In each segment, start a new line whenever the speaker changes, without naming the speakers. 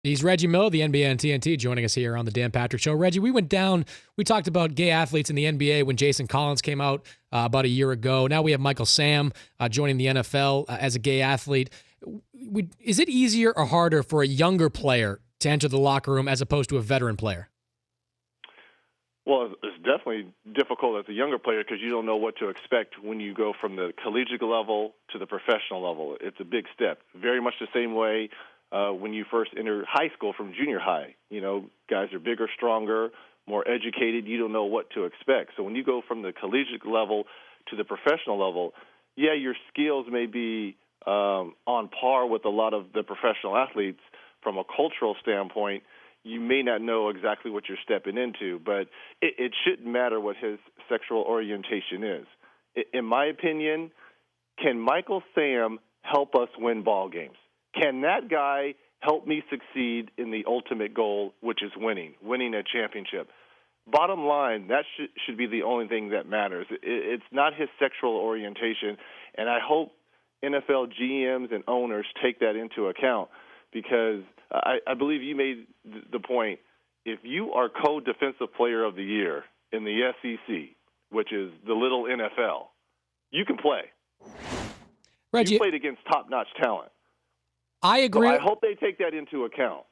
He's Reggie Miller, the NBA and TNT, joining us here on the Dan Patrick Show. Reggie, we talked about gay athletes in the NBA when Jason Collins came out about a year ago. Now we have Michael Sam joining the NFL as a gay athlete. Is it easier or harder for a younger player to enter the locker room as opposed to a veteran player?
Well, it's definitely difficult as a younger player because you don't know what to expect when you go from the collegiate level to the professional level. It's a big step. Very much the same way when you first enter high school from junior high. You know, guys are bigger, stronger, more educated. You don't know what to expect. So when you go from the collegiate level to the professional level, yeah, your skills may be on par with a lot of the professional athletes from a cultural standpoint. You may not know exactly what you're stepping into, but it shouldn't matter what his sexual orientation is. In my opinion, can Michael Sam help us win ball games? Can that guy help me succeed in the ultimate goal, which is winning a championship? Bottom line, that should be the only thing that matters. It's not his sexual orientation, and I hope NFL GMs and owners take that into account because I believe you made the point. If you are co-defensive player of the year in the SEC, which is the little NFL, you can play.
Reggie,
you played against top-notch talent.
I agree.
So I hope they take that into account.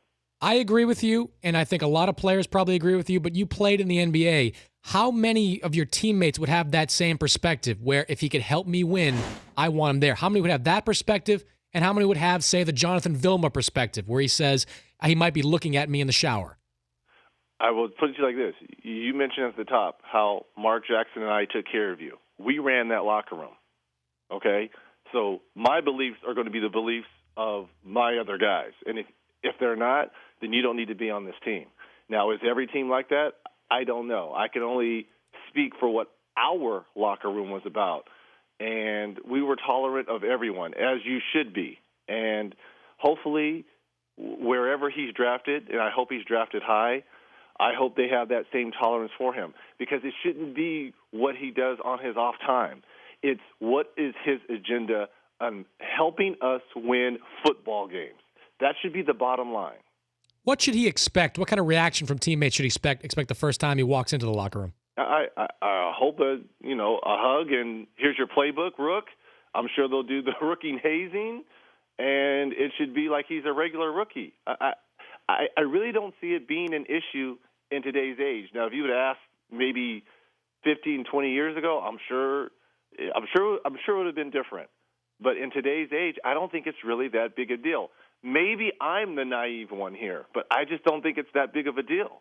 I agree with you, and I think a lot of players probably agree with you, but you played in the NBA. How many of your teammates would have that same perspective where if he could help me win, I want him there? How many would have that perspective, and how many would have, say, the Jonathan Vilma perspective where he says he might be looking at me in the shower?
I will put it to you like this. You mentioned at the top how Mark Jackson and I took care of you. We ran that locker room, okay? So my beliefs are going to be the beliefs of my other guys. And if they're not, then you don't need to be on this team. Now, is every team like that? I don't know. I can only speak for what our locker room was about. And we were tolerant of everyone, as you should be. And hopefully, wherever he's drafted, and I hope he's drafted high, I hope they have that same tolerance for him. Because it shouldn't be what he does on his off time. It's what is his agenda on helping us win football games. That should be the bottom line.
What should he expect? What kind of reaction from teammates should he expect the first time he walks into the locker room?
I hope a hug and here's your playbook, Rook. I'm sure they'll do the rookie hazing, and it should be like he's a regular rookie. I really don't see it being an issue in today's age. Now, if you would ask maybe 15, 20 years ago, I'm sure it would have been different. But in today's age, I don't think it's really that big a deal. Maybe I'm the naive one here, but I just don't think it's that big of a deal.